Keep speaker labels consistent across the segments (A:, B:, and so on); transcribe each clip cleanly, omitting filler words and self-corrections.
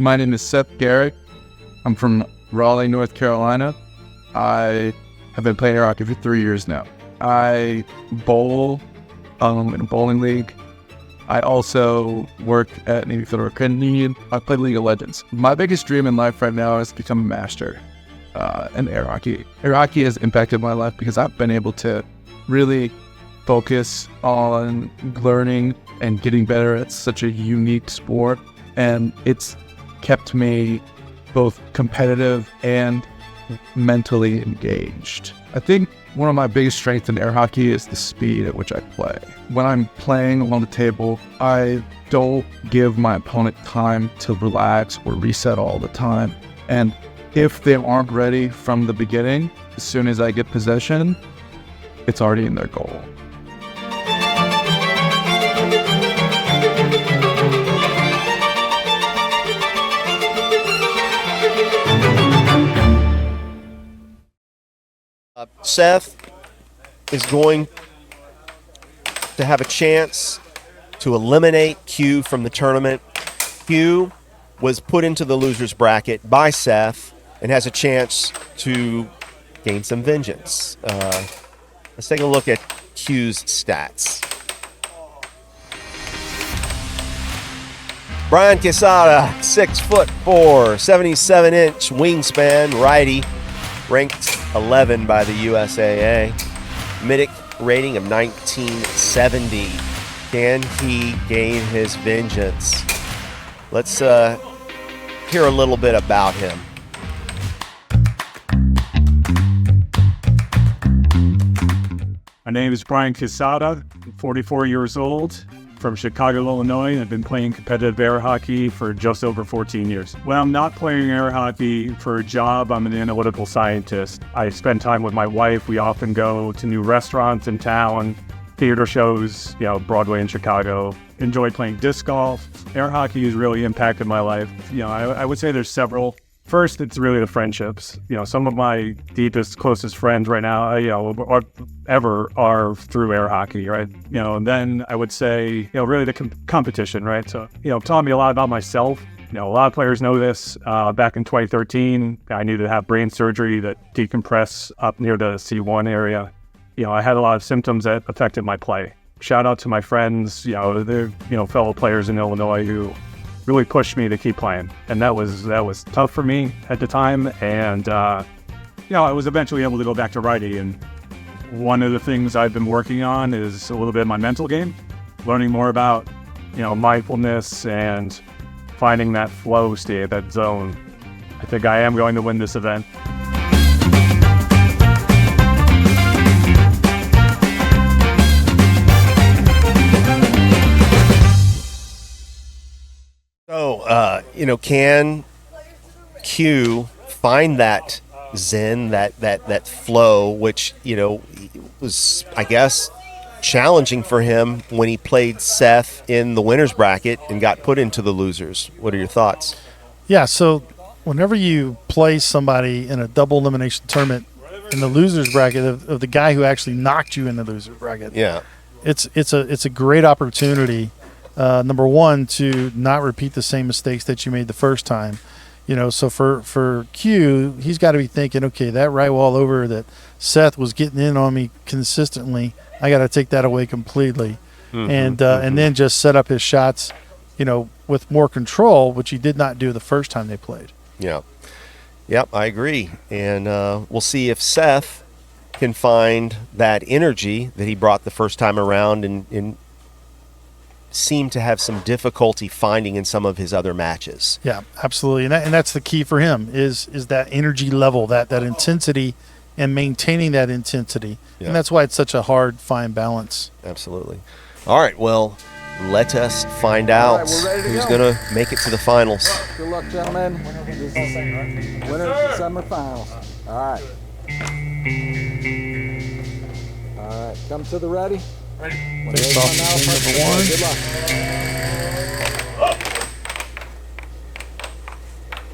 A: My name is Seth Garrett. I'm from Raleigh, North Carolina. I have been playing air hockey for 3 years now. I bowl in a bowling league. I also work at Navy Federal Credit Union. I play League of Legends. My biggest dream in life right now is to become a master in air hockey. Air hockey has impacted my life because I've been able to really focus on learning and getting better at such a unique sport. And it's kept me both competitive and mentally engaged. I think one of my biggest strengths in air hockey is the speed at which I play. When I'm playing on the table, I don't give my opponent time to relax or reset all the time. And if they aren't ready from the beginning, as soon as I get possession, it's already in their goal.
B: Seth is going to have a chance to eliminate Q from the tournament. Q was put into the loser's bracket by Seth and has a chance to gain some vengeance. Let's take a look at Q's stats. Brian Casada, 6'4", 77-inch wingspan, righty, ranked 11 by the USAA. Midic rating of 1970. Can he gain his vengeance? Let's hear a little bit about him.
C: My name is Brian Casada, 44 years old, from Chicago, Illinois. I've been playing competitive air hockey for just over 14 years. When I'm not playing air hockey for a job, I'm an analytical scientist. I spend time with my wife. We often go to new restaurants in town, theater shows, Broadway in Chicago. Enjoy playing disc golf. Air hockey has really impacted my life. I would say there's several. First, it's really the friendships. Some of my deepest, closest friends right now, are through air hockey, right? And then I would say, really the competition, right? So, taught me a lot about myself. A lot of players know this. Back in 2013, I needed to have brain surgery that decompress up near the C1 area. I had a lot of symptoms that affected my play. Shout out to my friends, they're, fellow players in Illinois who really pushed me to keep playing. And that was tough for me at the time. And, I was eventually able to go back to righty. And one of the things I've been working on is a little bit of my mental game, learning more about, mindfulness and finding that flow state, that zone. I think I am going to win this event. So, can Q find that zen, that flow, which, was, I guess, challenging for him when he played Seth in the winner's bracket and got put into the losers. What are your thoughts?
D: Yeah, so whenever you play somebody in a double elimination tournament in the losers bracket of the guy who actually knocked you in the losers bracket,
B: yeah,
D: it's a great opportunity. Number one, to not repeat the same mistakes that you made the first time. So for Q, he's got to be thinking, okay, that right wall over that Seth was getting in on me consistently, I got to take that away completely. And then just set up his shots, with more control, which he did not do the first time they played.
B: Yeah. Yep, I agree. And we'll see if Seth can find that energy that he brought the first time around and seem to have some difficulty finding in some of his other matches.
D: Yeah, absolutely. And that's the key for him is that energy level, that intensity, and maintaining that intensity. Yeah. And that's why it's such a hard, fine balance.
B: Absolutely. All right, well, let us find out who's going to make it to the finals.
E: Good luck, gentlemen. This is winner of the semifinals. All right. All right, come to the ready.
D: Face off number one.
E: Good luck.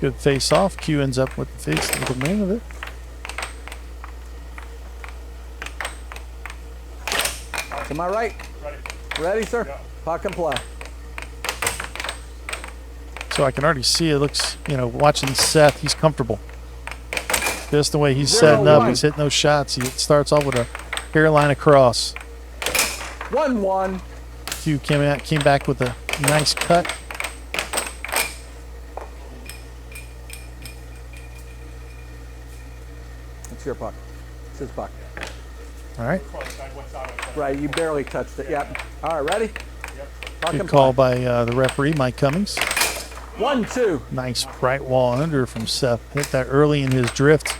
D: Good face off. Q ends up with the face of the main of it.
E: To my right. Ready, sir? Puck and play.
D: So I can already see it looks, watching Seth, he's comfortable. Just the way he's setting up, he's hitting those shots. He starts off with a hairline across.
E: 1-1.
D: Q came back with a nice cut.
E: It's your puck. It's his puck.
D: All right.
E: Right, you barely touched it. Yep. All right, ready? Puck
D: Good
E: and
D: call
E: play.
D: by the referee, Mike Cummings.
E: 1-2.
D: Nice right wall under from Seth. Hit that early in his drift.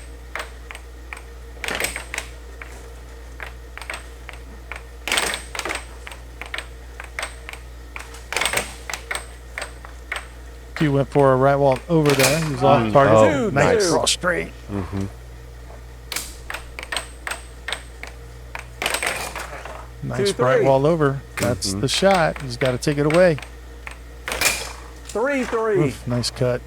D: Q went for a right wall over there. He was off target.
B: Oh,
D: nice
B: nice.
D: cross straight. Nice
E: 2-3.
D: right wall over. That's the shot. He's got to take it away.
E: 3-3.
D: Oof, nice cut.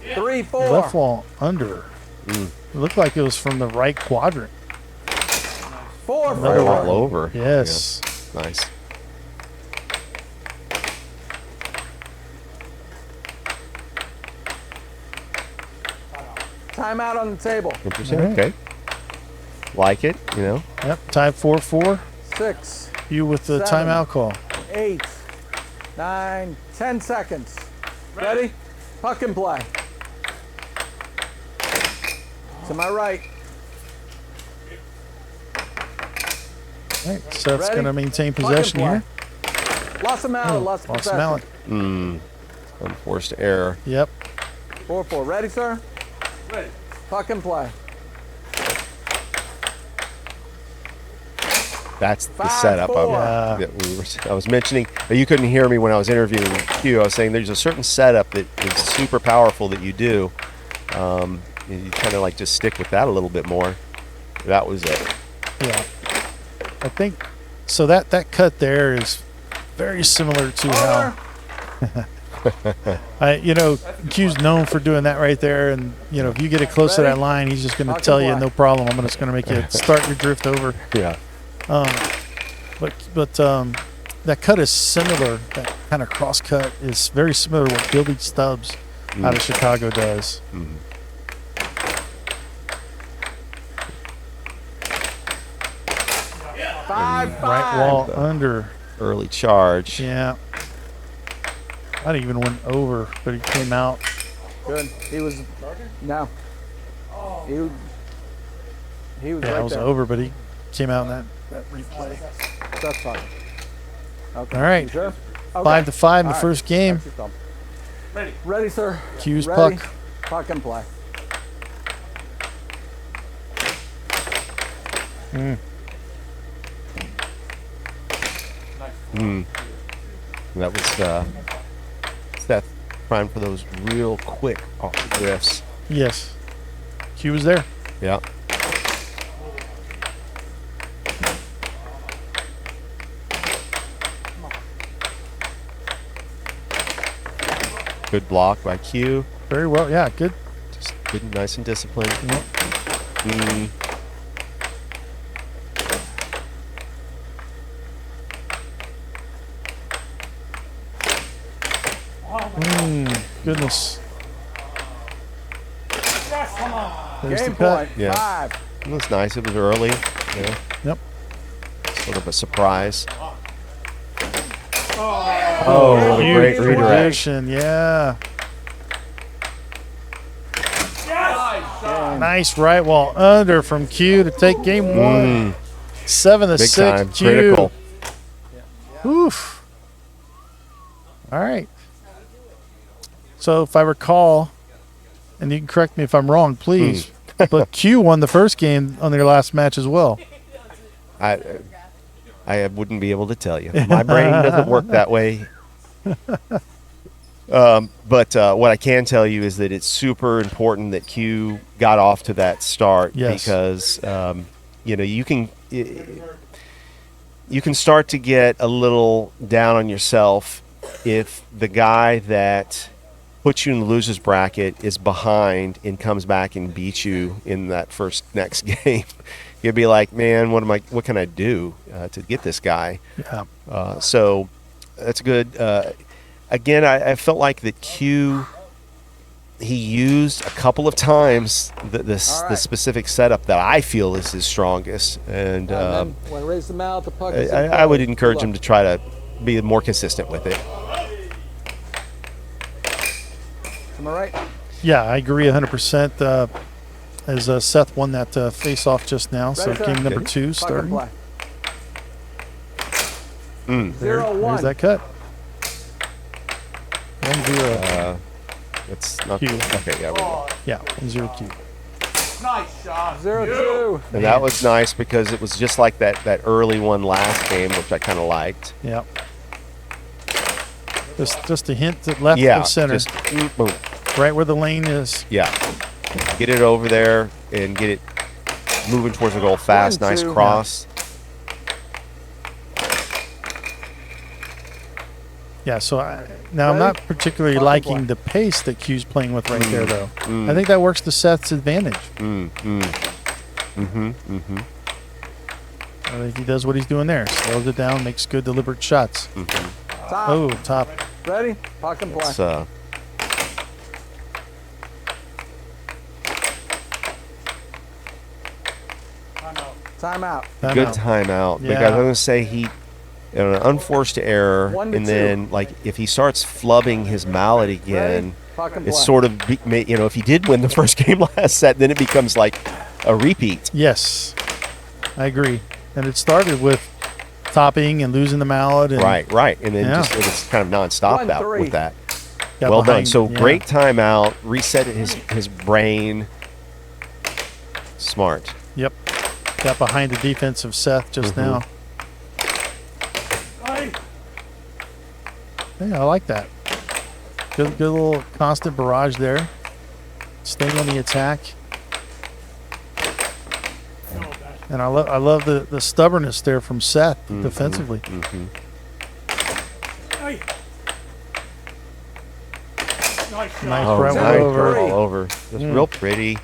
E: 3-4.
D: Left wall under. It looked like it was from the right quadrant.
E: 4-4.
B: Right all over.
D: Yes.
B: Yeah. Nice.
E: Timeout on the table.
B: Interesting.
D: All right.
B: Okay. Like it,
D: Yep. Tied 4-4.
E: 6,
D: You with the
E: 7.
D: timeout call.
E: 8, 9, 10 seconds. Ready? Puck and play. To my right.
D: All right. Seth's
E: Ready?
D: going to maintain
E: Puck and
D: possession
E: play.
D: here.
E: Lost him out. Lost
D: Lost
E: possession.
D: Mallet.
B: Unforced error.
D: Yep.
E: 4-4. Ready, sir? Ready. Puck and play.
B: That's the
E: 5-4.
B: setup
D: Yeah.
B: I was mentioning. You couldn't hear me when I was interviewing Q. I was saying there's a certain setup that is super powerful that you do. You kind of like just stick with that a little bit more. That was it.
D: Yeah. I think so. That cut there is very similar to how. Q's known for doing that right there, and if you get it close to that line, he's just going to
E: Puck
D: tell
E: and
D: you
E: play.
D: no problem. I'm just going to make you start your drift over.
B: Yeah.
D: But that cut is similar. That kind of cross cut is very similar to what Billy Stubbs out of Chicago does.
E: 5-5.
D: Right wall under.
B: Early charge.
D: Yeah. Might have even went over, but he came out.
E: Good. He was. No. He was
D: Yeah,
E: right
D: it was
E: there.
D: over, but he came out in that replay.
E: That's fine. Okay.
D: All right.
E: You sure? Okay.
D: 5-5 in the
E: All right.
D: first game.
E: That's your thumb. Ready, sir.
D: Q's
E: Ready.
D: puck.
E: Puck and play.
B: That was Seth trying for those real quick off the drifts.
D: Yes. Q was there.
B: Yeah. Good block by Q.
D: Very well. Yeah, good.
B: Just good, nice and disciplined.
D: Yep. Goodness. There's the
E: Game
D: cut.
E: point.
B: Yeah.
E: 5.
B: It was nice. It was early.
D: Yep.
B: Sort of a surprise. Oh, what a great
D: Huge
B: redirect.
D: position, yeah. Nice right wall under from Q to take game one. 7-6.
B: Big time.
D: Q.
B: Critical.
D: Oof. All right. So if I recall, and you can correct me if I'm wrong, please, but Q won the first game on their last match as well.
B: I wouldn't be able to tell you. My brain doesn't work that way. But what I can tell you is that it's super important that Q got off to that start because you can start to get a little down on yourself if the guy that puts you in the loser's bracket, is behind, and comes back and beats you in that next game, you'd be like, man, what can I do to get this guy?
D: Yeah.
B: So that's good. Again, I felt like that Q, he used a couple of times the specific setup that I feel is his strongest, and
E: then when raise them out, the puck is
B: I would encourage him to try to be more consistent with it.
E: Am I right?
D: Yeah, I agree 100%. As Seth won that face-off just now, so
E: Ready, sir?
D: game number
B: Good.
D: 2
E: Puck and
D: starting.
E: play. 0-1.
D: There's that cut. 1-0.
B: It's not
D: Q.
B: okay. Yeah, we go.
D: Yeah, 1-0 Q.
E: 0-2.
B: And that was nice because it was just like that early one last game, which I kind of liked.
D: Yeah. Just a hint to left
B: Yeah,
D: of center,
B: just boom.
D: right where the lane is.
B: Yeah, get it over there and get it moving towards the goal fast.
E: 1-2.
B: Nice cross.
D: Yeah, so now I'm not particularly
E: Puck and
D: liking
E: play.
D: the pace that Q's playing with right there, though. I think that works to Seth's advantage. I think he does what he's doing there. Slows it down, makes good deliberate shots.
E: Top.
D: Oh, top.
E: Ready? Puck and play.
B: It's
E: Timeout.
B: good
D: Timeout.
B: timeout because
D: Yeah.
B: I'm going to say an unforced error,
E: 1-2.
B: and then like if he starts flubbing his mallet again,
E: Puck and
B: it's
E: play.
B: sort of if he did win the first game last set, then it becomes like a repeat.
D: Yes, I agree. And it started with topping and losing the mallet. And
B: Right, and then
D: Yeah.
B: just it was kind of nonstop
E: 1-3.
B: with that.
D: got
B: Well done.
D: behind-
B: So
D: yeah.
B: great timeout, reset his brain. Smart.
D: Yep. Got behind the defense of Seth just now. Yeah, I like that. Good little constant barrage there. Staying on the attack. And I love the stubbornness there from Seth defensively. Nice
B: Oh,
D: right
B: nice.
D: over.
B: All over. It's real pretty.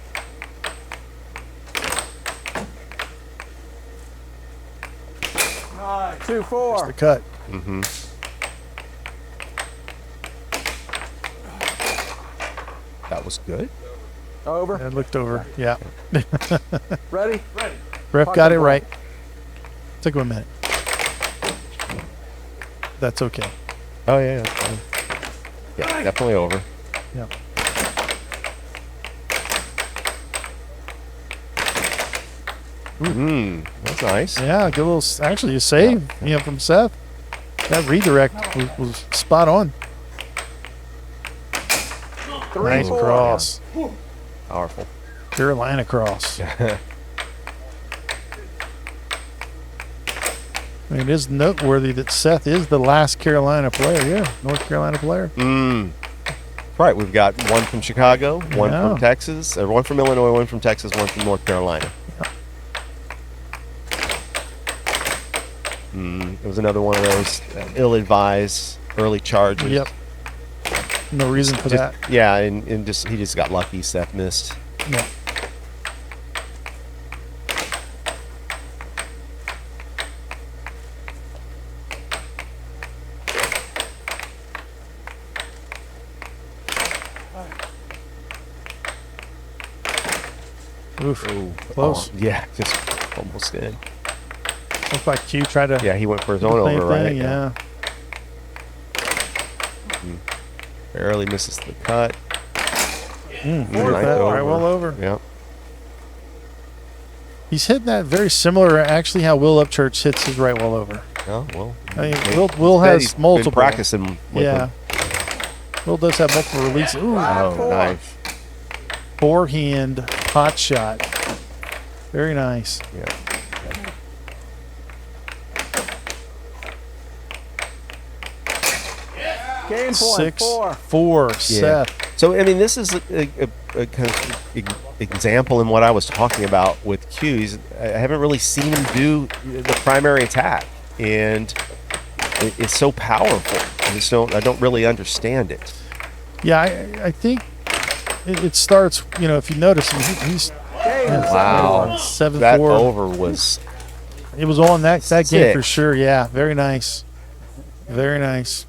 D: The
E: 2-4.
D: cut.
B: That was good.
E: Over.
D: And looked over. Yeah.
E: Ready?
D: Ref
E: Puck
D: got
E: and
D: it
E: play.
D: right. Took him a minute. That's okay.
B: Oh yeah. Yeah, definitely over.
D: Yeah.
B: That's nice.
D: Yeah, good little. Actually, a save. From Seth. That redirect was spot on.
E: 3-4.
D: Nice cross.
B: Powerful.
D: Carolina cross. I mean, it is noteworthy that Seth is the last Carolina player. Yeah, North Carolina player.
B: Right, we've got one from Chicago, one
D: Yeah.
B: from Texas, or one from Illinois, one from Texas, one from North Carolina. It was another one of those ill-advised early charges.
D: Yep. No reason for that.
B: Yeah, and he just got lucky. Seth missed.
D: Yeah. Oof. Close.
B: Oh, yeah, just almost did.
D: Looks like Q tried to.
B: Yeah, he went for his own
D: same
B: over, right?
D: thing, yeah.
B: Barely misses the cut.
D: Ninth
B: Ninth
D: right well over.
B: Yeah.
D: He's hitting that very similar, actually, how Will Upchurch hits his right well over.
B: Oh, well.
D: I mean,
B: maybe-
D: Will
B: He's
D: has
B: been
D: multiple.
B: practicing with
D: Yeah.
B: him.
D: Will does have multiple releases. Ooh,
B: Oh, nice.
D: forehand hot shot. Very nice.
B: Yeah.
E: Game point.
D: 6-4, Seth.
B: So, I mean, this is a kind of example in what I was talking about with Q. I haven't really seen him do the primary attack, and it's so powerful. I don't really understand it.
D: Yeah, I think it starts, if you notice, he's
B: Wow.
D: 7-4.
B: That over was
D: It was on that game
B: Sick.
D: for sure. Yeah, very nice. Very nice.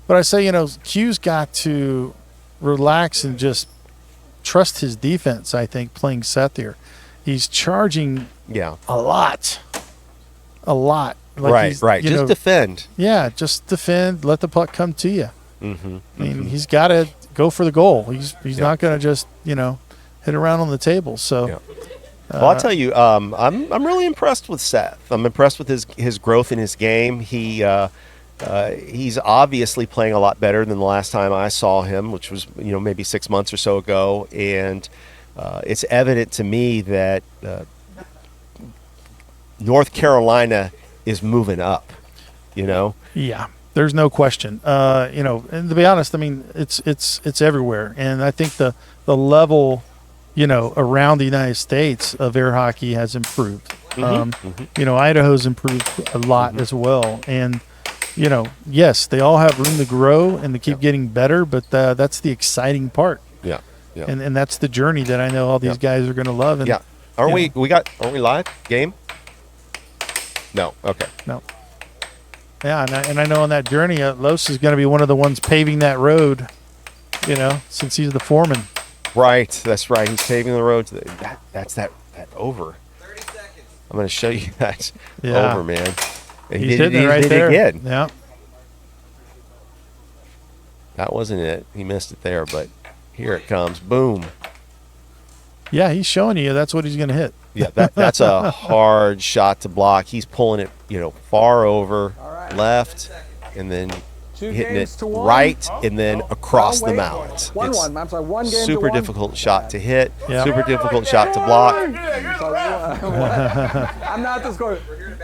D: But I say, Q's got to relax and just trust his defense, I think, playing Seth here. He's charging a lot. A lot. Like
B: right. Just defend.
D: Yeah, just defend. Let the puck come to you.
B: Mm-hmm.
D: I mean, he's got to go for the goal. He's not going to just, hit around on the table. So,
B: Well, I'll tell you, I'm really impressed with Seth. I'm impressed with his growth in his game. He's obviously playing a lot better than the last time I saw him, which was maybe 6 months or so ago. And it's evident to me that North Carolina is moving up.
D: Yeah, there's no question. And to be honest, I mean, it's everywhere. And I think the level, around the United States of air hockey has improved. Idaho's improved a lot as well. And, yes, they all have room to grow and to keep getting better, but that's the exciting part.
B: Yeah.
D: And that's the journey that I know all these guys are going to love. And,
B: Aren't we live? Game? No. Okay.
D: No. Yeah, and I know on that journey, Los is going to be one of the ones paving that road, since he's the foreman.
B: Right. That's right. He's paving the road to that's that over.
E: 30 seconds.
B: I'm going to show you that
D: Yeah.
B: over, man. And
D: He's hitting it right there.
B: Again.
D: Yeah.
B: That wasn't it. He missed it there, but here it comes. Boom.
D: Yeah, he's showing you that's what he's going to hit.
B: Yeah, that's a hard shot to block. He's pulling it, far over, left, and then hitting it right, and then across the mallet.
E: 1-1. I'm sorry, one game
B: Super
E: to one.
B: difficult shot to hit.
D: Yeah.
B: Super difficult shot to block.
E: I'm not the scorer.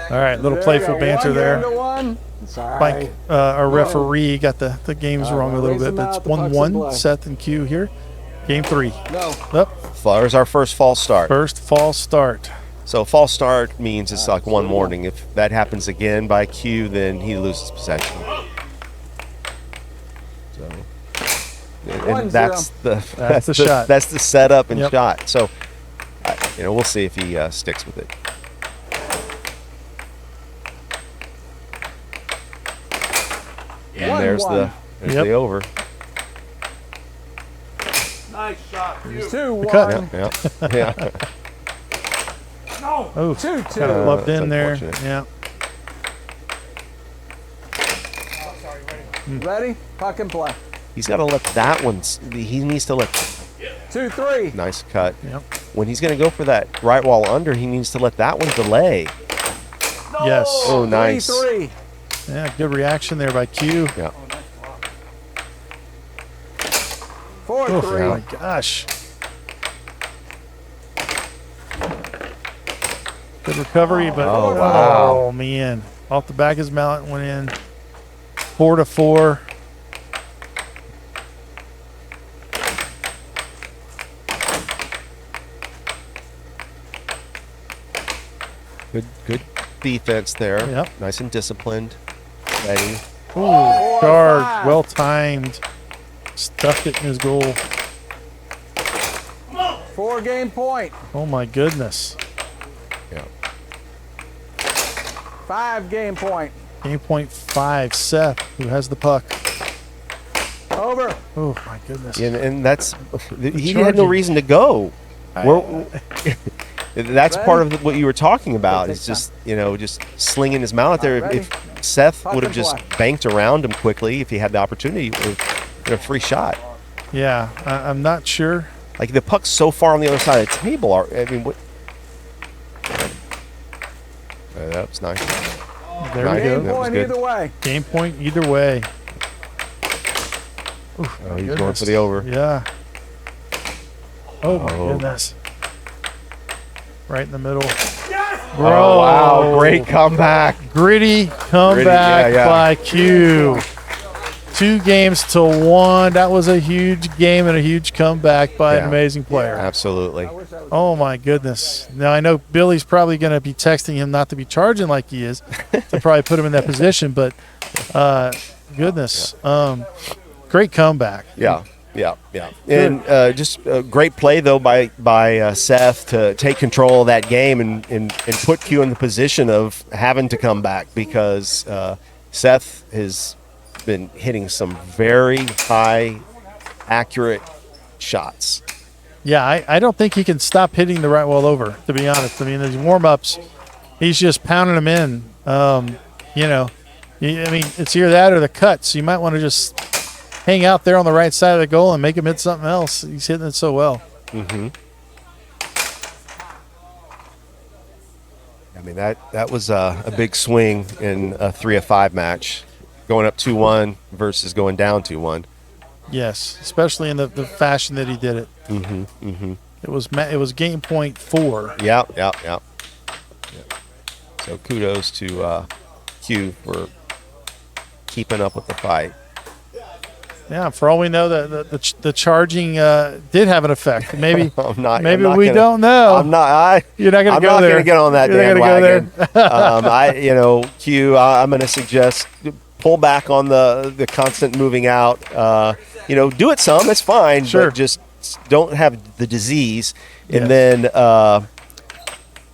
D: All right, little playful banter there.
E: 1-1. Sorry.
D: Mike, our referee, got the games wrong a little
E: raise
D: bit,
E: them
D: but
E: out,
D: it's
E: the puck's in
D: 1-1,
E: play.
D: Seth and Q here. Game 3.
E: No.
D: Up,
B: There's our first false start.
D: first false start.
B: So false start means it's like one warning. If that happens again by Q, then he loses possession. So, and
E: 1-0.
B: that's
D: the shot.
B: That's the setup and
D: Yep.
B: shot. So, we'll see if he sticks with it. And there's
E: 1-1.
B: the over.
E: It's 2-1.
D: cut.
B: Yeah.
D: Oh,
E: 2-2.
D: kind of loved in there.
B: unfortunate.
D: Yeah.
E: Ready? Puck and play.
B: He's got to let that one. He needs to let.
E: 2-3.
B: Nice cut.
D: Yep.
B: When he's going to go for that right wall under, he needs to let that one delay.
D: Yes.
B: Oh, nice.
E: 3-3.
D: Yeah, good reaction there by Q.
B: Yeah.
E: 4-3.
D: Oh, my gosh. Good recovery, but
B: Oh, wow.
D: oh, man. Off the back of his mallet went in. 4-4.
B: Good defense there.
D: Yep.
B: Nice and disciplined. Ready.
D: Ooh, charge, well timed. Stuffed it in his goal.
E: 4-game point.
D: Oh my goodness.
B: Yeah.
E: 5-game point.
D: Game point 5. Seth, who has the puck.
E: Over.
D: Oh my goodness.
B: And that's he had no
D: charging.
B: reason to go. That's part of what you were talking about. Is just just slinging his mallet there.
E: Ready.
B: If Seth
E: Puck
B: would have
E: and
B: just
E: play.
B: banked around him quickly, if he had the opportunity, it would have been a free shot.
D: Yeah, I'm not sure.
B: Like the puck's so far on the other side of the table. I mean, what? That's nice.
D: There
B: Nice.
D: we
E: Game
D: go.
B: That was
E: point
B: good.
E: either way.
D: Game point either way.
B: Oh, he's going
D: Goodness.
B: for the over.
D: Yeah. Oh my
B: Oh.
D: goodness. Right in the middle.
B: Oh, wow. Great comeback.
D: Gritty comeback
B: yeah.
D: by Q. 2 games to 1. That was a huge game and a huge comeback by an
B: Yeah.
D: amazing player.
B: Absolutely.
D: Oh my goodness. Now I know Billy's probably going to be texting him not to be charging like he is to probably put him in that position, but goodness. Great comeback.
B: Yeah. Yeah. And just a great play, though, by Seth to take control of that game and put Q in the position of having to come back, because Seth has been hitting some very high, accurate shots.
D: Yeah, I don't think he can stop hitting the right wall over, to be honest. I mean, these warm-ups, he's just pounding them in. It's either that or the cut, so you might want to just hang out there on the right side of the goal and make him hit something else. He's hitting it so well.
B: Mm-hmm. I mean, that was a big swing in a 3-5 match, going up 2-1 versus going down 2-1.
D: Yes, especially in the fashion that he did it.
B: Mm-hmm. Mm-hmm.
D: It was game point 4.
B: Yeah. So kudos to Q for keeping up with the fight.
D: Yeah, for all we know, the charging did have an effect. Maybe
B: I'm not
D: don't know.
B: I'm not.
D: You're not going to go there.
B: I'm not going to get on that bandwagon.
D: Q,
B: I'm going to suggest pull back on the constant moving out. Do it some. It's fine.
D: Sure.
B: But just don't have the disease, and
D: Yes.
B: then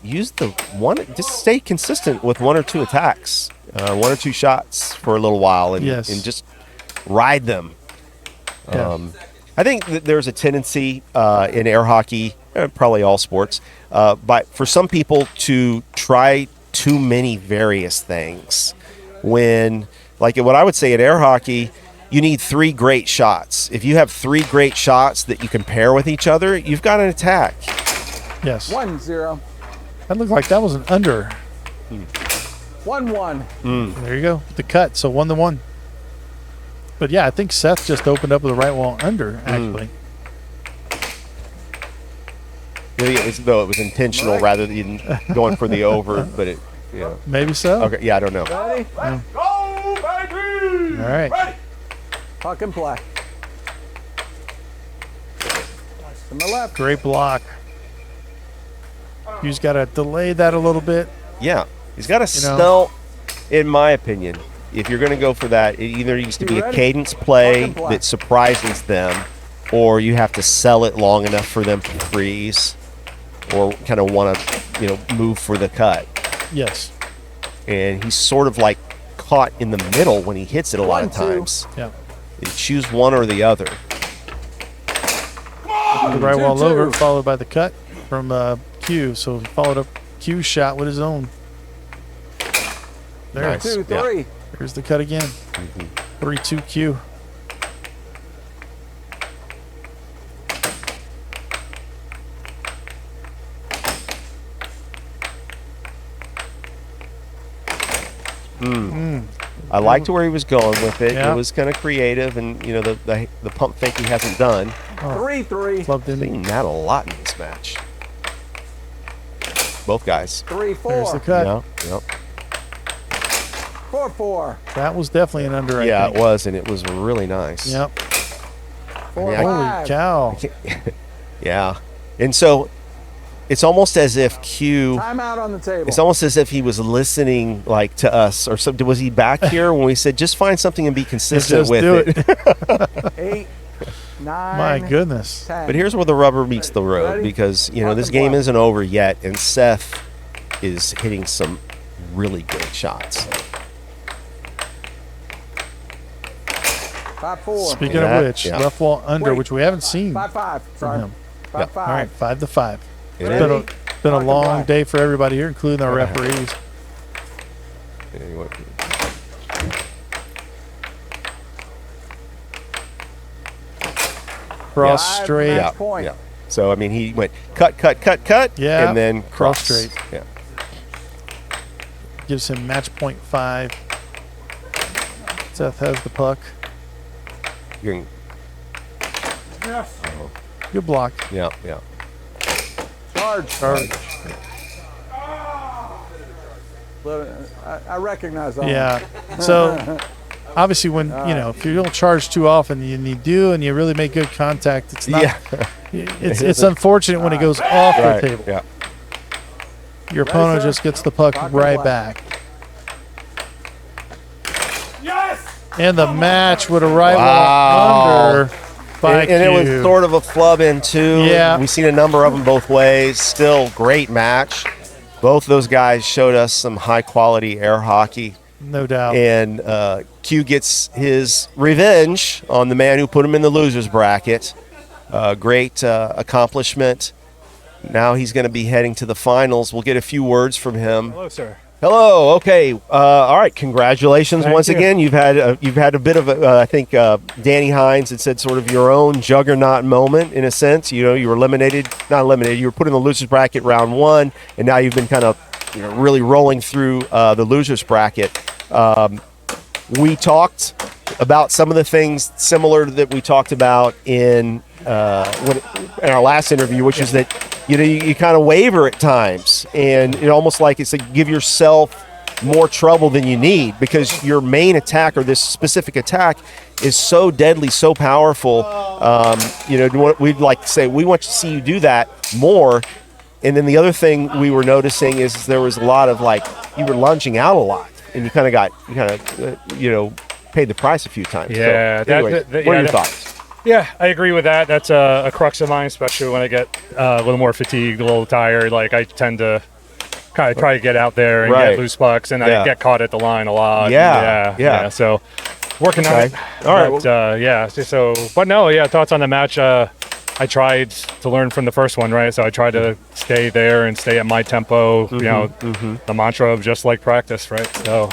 B: use the one. Just stay consistent with 1 or 2 attacks, 1 or 2 shots for a little while, and just ride them.
D: Yeah.
B: I think that there's a tendency in air hockey, probably all sports, but for some people to try too many various things. When, like what I would say at air hockey, you need 3 great shots. If you have 3 great shots that you can pair with each other, you've got an attack.
D: Yes.
E: 1-0.
D: That looked like that was an under.
E: 1-1.
D: There you go. The cut. So 1-1. But yeah, I think Seth just opened up with a right wall under, actually.
B: Though it was intentional rather than going for the over, but it,
D: Maybe so.
B: Okay, yeah, I don't know.
E: Ready?
C: Let's go, baby!
D: All right.
C: Ready.
E: Puck and play. To my left.
D: Great block. You just got to delay that a little bit.
B: Yeah, he's got to sell, in my opinion. If you're going to go for that, it either needs to be a cadence play that surprises them, or you have to sell it long enough for them to freeze, or kind of want to, move for the cut.
D: Yes.
B: And he's sort of like caught in the middle when he hits it a lot of
E: 1-2.
B: times.
D: Yeah.
B: You choose one or the other.
D: The right wall
E: 2-2.
D: over, followed by the cut from Q. So he followed up Q's shot with his own. There
B: Nice.
D: it is.
E: 2-3.
D: Here's the cut again. 3-2 Q.
B: I liked where he was going with it.
D: Yeah.
B: It was kind of creative, and the pump fake he hasn't done.
E: 3-3.
D: Loved
B: I've
D: it.
B: seen that a lot in this match. Both guys.
E: 3-4.
D: There's the cut.
B: Yep.
E: 4-4.
D: That was definitely an under. I
B: Yeah,
D: think.
B: it was, and it was really nice.
D: Yep.
E: 4-5.
D: Holy cow.
B: Yeah. And so it's almost as if Q.
E: Timeout on the table.
B: It's almost as if he was listening, like, to us, or something. Was he back here when we said just find something and be consistent
D: Just
B: with
D: do
B: it?
E: 8, 9.
D: My goodness.
E: 10.
B: But here's where the rubber meets the road,
E: Ready?
B: because
E: Lock
B: this
E: and
B: game
E: block.
B: isn't over yet, and Seth is hitting some really good shots.
E: 5-4.
D: Speaking
B: Yeah,
D: of which,
B: yeah.
D: left wall under,
E: Wait.
D: which we haven't seen.
E: 5-5. Sorry.
D: him.
E: 5-5.
D: All right, 5-5.
B: It
D: It's
B: is.
D: been a
E: Lock and
D: long
E: block.
D: day for everybody here, including our referees.
B: Anyway,
D: Cross
E: Five
D: straight.
E: match point.
B: yeah. So, I mean, he went cut,
D: Yeah,
B: and then
D: cross
B: cross.
D: straight.
B: Yeah.
D: Gives him match point 5. Seth has the puck.
B: You're-
D: Good block.
B: Yeah.
E: Charge.
D: Charge.
E: I recognize that.
D: Yeah. So obviously, when if you don't charge too often, and you do, and you really make good contact, it's not.
B: Yeah.
D: It's unfortunate when it goes off
B: Right.
D: the table.
B: Yeah.
D: Your opponent
E: sir.
D: just gets the puck
E: Rock and
D: right
E: block.
D: back.
C: Yes!
D: And the match with a right
B: Wow.
D: wall under. By
B: and it was
D: Q.
B: sort of a flub in too.
D: Yeah.
B: We've seen a number of them both ways. Still great match. Both those guys showed us some high quality air hockey.
D: No doubt.
B: And Q gets his revenge on the man who put him in the losers bracket. Great accomplishment. Now he's going to be heading to the finals. We'll get a few words from him.
F: Hello, sir.
B: Hello. Okay. All right. Congratulations
F: Thank
B: once
F: you.
B: again. You've had a bit of a, I think Danny Hynes had said sort of your own juggernaut moment in a sense. You know, you were not eliminated. You were put in the losers bracket round 1, and now you've been kind of really rolling through the losers bracket. We talked about some of the things similar that we talked about in our last interview, which is that you kind of waver at times, and almost like it's like give yourself more trouble than you need because your main attack or this specific attack is so deadly, so powerful. We'd like to say we want to see you do that more. And then the other thing we were noticing is there was a lot of you were lunging out a lot, and you kind of paid the price a few times.
F: Yeah.
B: So, anyway, what are your thoughts?
F: Yeah, I agree with that. That's a crux of mine, especially when I get a little more fatigued, a little tired. Like I tend to kind of try to get out there and get loose pucks, and I get caught at the line a lot.
B: Yeah.
F: So working on it.
B: All right.
F: But, thoughts on the match. I tried to learn from the first one, right? So I tried to stay there and stay at my tempo. The mantra of just like practice, right? So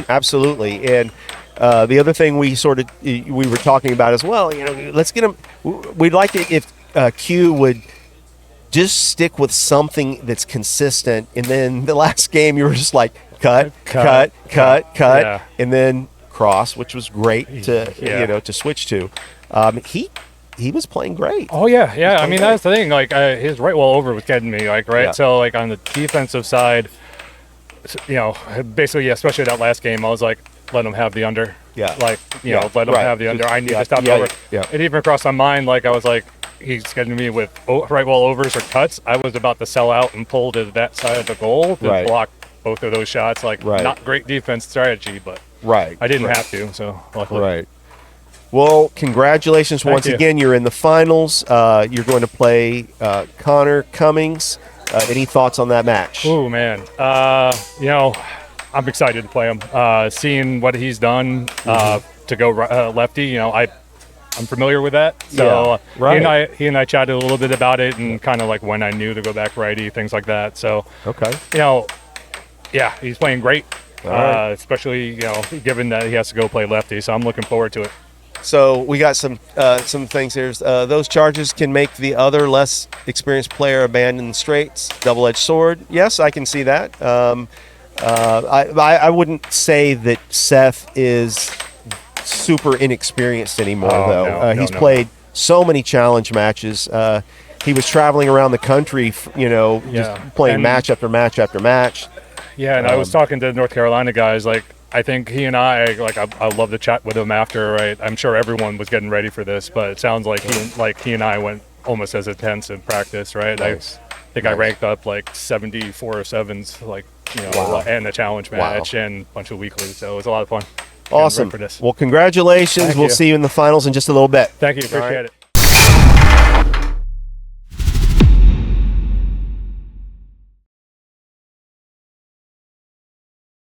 B: Absolutely. And the other thing we were talking about as well, let's get him. We'd like it if Q would just stick with something that's consistent. And then the last game, you were just like cut,
F: Yeah.
B: and then cross, which was great to switch to. He was playing great.
F: Oh yeah. I mean, that's the thing. Like his right wall over was getting me. Right.
B: Yeah.
F: So on the defensive side, basically, especially that last game, I was like, let him have the under.
B: Yeah.
F: Let him have the under. I need to stop the over.
B: Yeah.
F: It even crossed my mind. I was like, he's getting me with right wall overs or cuts. I was about to sell out and pull to that side of the goal to block both of those shots. Not great defense strategy, but I didn't have to. So luckily.
B: Right. Well, congratulations once again. You're in the finals. You're going to play Connor Cummings. Any thoughts on that match?
F: Oh, man. I'm excited to play him. Seeing what he's done to go lefty, I'm familiar with that. So he and I chatted a little bit about it and kind of when I knew to go back righty, things like that. So, he's playing great, especially, given that he has to go play lefty. So I'm looking forward to it.
B: So we got some things here. Those charges can make the other less experienced player abandon the straights. Double-edged sword. Yes, I can see that. I wouldn't say that Seth is super inexperienced anymore, though. He's played so many challenge matches. He was traveling around the country, just playing match after match after match.
F: Yeah, and I was talking to the North Carolina guys, I think he and I love to chat with him after, right? I'm sure everyone was getting ready for this, but it sounds like he and I went almost as intense in practice, right?
B: Nice.
F: I think I ranked up 74 or 7s, and a challenge match and a bunch of weeklies. So it was a lot of fun.
B: Awesome.
F: For this.
B: Well, congratulations.
F: Thank
B: We'll
F: you.
B: see you in the finals in just a little bit.
F: Thank you. Appreciate it.